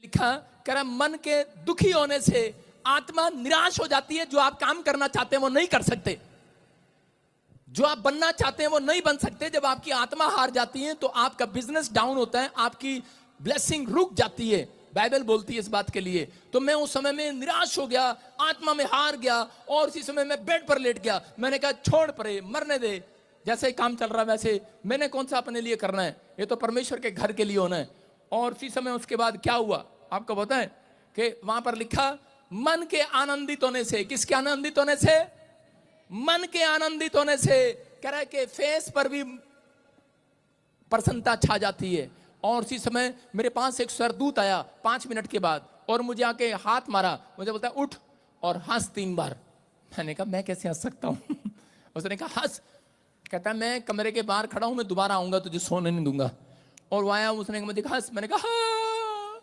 लिखा, कह रहा मन के दुखी होने से आत्मा निराश हो जाती है। जो आप काम करना चाहते हैं वो नहीं कर सकते, जो आप बनना चाहते हैं वो नहीं बन सकते। जब आपकी आत्मा हार जाती है तो आपका बिजनेस डाउन होता है, आपकी ब्लेसिंग रुक जाती है। बाइबल बोलती है इस बात के लिए। तो मैं उस समय में निराश हो गया, आत्मा में हार गया, और उसी समय मैं बेड पर लेट गया। मैंने कहा छोड़ परे, मरने दे, जैसे ही काम चल रहा है वैसे, मैंने कौन सा अपने लिए करना है, ये तो परमेश्वर के घर के लिए होना है। और उसी समय उसके बाद क्या हुआ आपको पता है कि वहां पर लिखा, मन के आनंदित होने से। किसके आनंदित होने से? मन के आनंदित होने से। कह रहा है कि फेस पर भी प्रसन्नता छा जाती है। और उसी समय मेरे पास एक सरदूत आया 5 मिनट के बाद, और मुझे आके हाथ मारा, मुझे बोलता है उठ और हंस 3 बार। मैंने कहा मैं कैसे हंस सकता हूं? उसने कहा हंस। कहता है मैं कमरे के बाहर खड़ा हूं, मैं दोबारा आऊंगा, तुझे सोने नहीं दूंगा। और वो आया, उसने मुझे कहा हंस। मैंने कहा हाँ,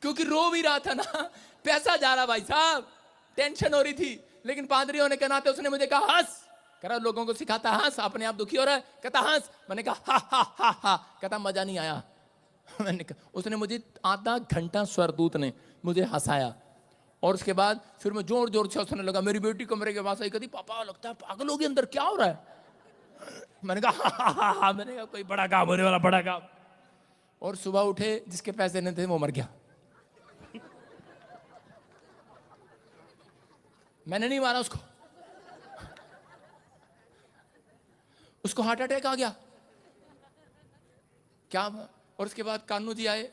क्योंकि रो भी रहा था ना, पैसा जा रहा भाई साहब, टेंशन हो रही थी। लेकिन पादरी होने के नाते उसने मुझे कहा हंस। कह रहा लोगों को सिखाता हंस, अपने आप दुखी हो रहा है, कहता हंस। मैंने कहा हा हा हा हा। कहता मजा नहीं आया। मैंने कहा, उसने मुझे आधा घंटा स्वरदूत ने मुझे हंसाया। और उसके बाद फिर मैं जोर जोर से हंसने लगा। मेरी बेटी कमरे के पास आई, कहती पापा लगता है पागल हो गए, अंदर क्या हो रहा है? मैंने कहा हा हा हा। मैंने कहा कोई बड़ा काम होने वाला, बड़ा काम। और सुबह उठे, जिसके पैसे नहीं थे वो मर गया। मैंने नहीं मारा उसको, उसको हार्ट अटैक आ गया क्या। और उसके बाद कान्हू जी आए,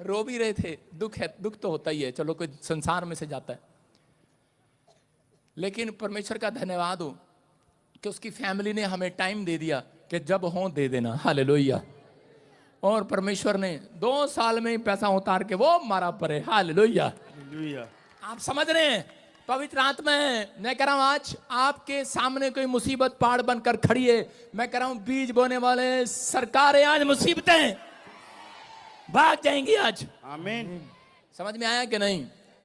रो भी रहे थे। दुख है, दुख तो होता ही है, चलो कोई संसार में से जाता है। लेकिन परमेश्वर का धन्यवाद हो कि उसकी फैमिली ने हमें टाइम दे दिया कि जब हो दे देना। हालेलुया। और परमेश्वर ने 2 साल में पैसा उतार के वो मारा परे। हालेलुया। आप समझ रहे हैं? पवित्र आत्मा है। मैं कह रहा हूं आज आपके सामने कोई मुसीबत पहाड़ बनकर खड़ी है। मैं कह रहा हूं बीज बोने वाले सरकारें आज मुसीबतें भाग जाएंगी आज। आमीन। समझ में आया कि नहीं?